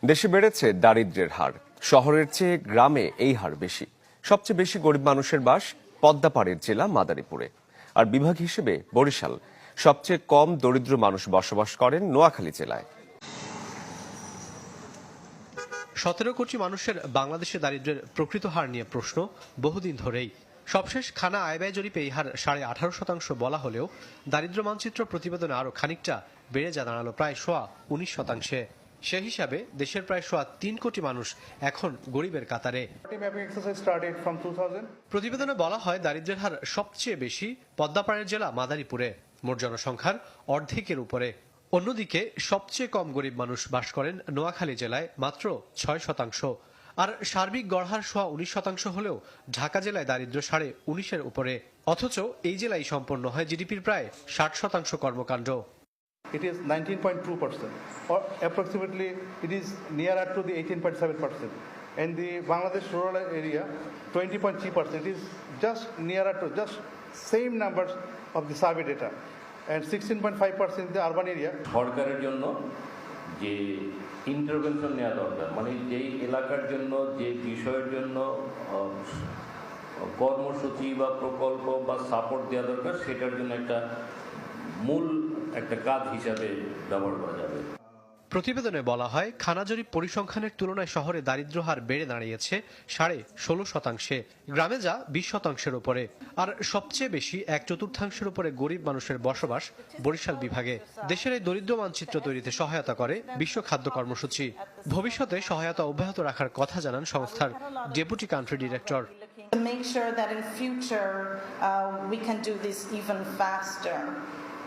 দেশে বেড়েছে দারিদ্র্যের হার। শহরের চেয়ে গ্রামে এই হার বেশি। সবচেয়ে বেশি গরিব মানুষের বাস পদ্মাপাড়ের জেলা মাদারীপুরে, আর বিভাগ হিসেবে বরিশাল। সবচেয়ে কম দরিদ্র মানুষ বসবাস করেন নোয়াখালী জেলায়। 17 কোটি মানুষের বাংলাদেশে দারিদ্র্যের প্রকৃত হার নিয়ে প্রশ্ন বহুদিন ধরেই। সবশেষ খানা আয় ব্যয় জরিপে এই হার 18.5% বলা হলেও দারিদ্র্য মানচিত্র প্রতিবেদনে আরো খানিকটা বেড়ে যা দাঁড়ালো প্রায় 19%। সে হিসাবে দেশের প্রায় 3 কোটি মানুষ এখন গরিবের কাতারে। প্রতিবেদনে বলা হয় দারিদ্র্যের হার সবচেয়ে বেশি পদ্মাপাড়ের জেলা মাদারীপুরে, মোট জনসংখ্যার অর্ধেকের উপরে। অন্যদিকে সবচেয়ে কম গরিব মানুষ বাস করেন নোয়াখালী জেলায়, মাত্র 6%। আর সার্বিক গড়হার 19% হলেও ঢাকা জেলায় দারিদ্র্য 19.5-এর উপরে। অথচ এই জেলায় সম্পন্ন হয় জিডিপির প্রায় 60% কর্মকাণ্ড। It is 19.2%, or approximately it is nearer to the 18.7%. In the Bangladesh rural area, 20.3%. It is just nearer to just same numbers of the survey data, and 16.5% in the urban area. সরকারের জন্য যে intervention নেওয়া দরকার, মানে যেই এলাকার জন্য যে বিষয়ের জন্য কর্মসূচি বা প্রকল্প বা সাপোর্ট দেওয়া দরকার, সেটার জন্য একটা মূল কাজ হিসাবে ব্যবহার করা যাবে। প্রতিবেদনে বলা হয় খানা জরিপ পরিসংখ্যানের তুলনায় শহরে দারিদ্র্য হার বেড়ে দাঁড়িয়েছে 16.5%, গ্রামে যা 20%-এর উপরে। আর সবচেয়ে বেশি 1/4-এর উপরে গরিব মানুষের বসবাস বরিশাল বিভাগে। দেশের এই দরিদ্র মানচিত্র তৈরিতে সহায়তা করে বিশ্ব খাদ্য কর্মসূচি। ভবিষ্যতে সহায়তা অব্যাহত রাখার কথা জানান সংস্থার deputy country director. Make sure that in future we can do this even faster.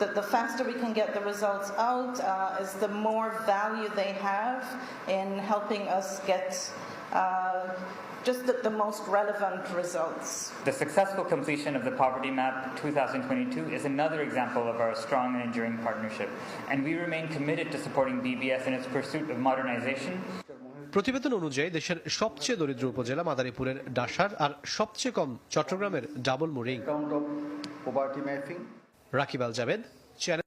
That the faster we can get the results out is the more value they have in helping us get just the most relevant results. The successful completion of the Poverty Map 2022 is another example of our strong and enduring partnership, and we remain committed to supporting BBS in its pursuit of modernization. প্রতিবেদন অনুযায়ী দেশের সবচেয়ে দরিদ্র উপজেলা মাদারীপুরের ডাসার, আর সবচেয়ে কম চট্টগ্রামের double mooring. Rakib আল Jabed, channel.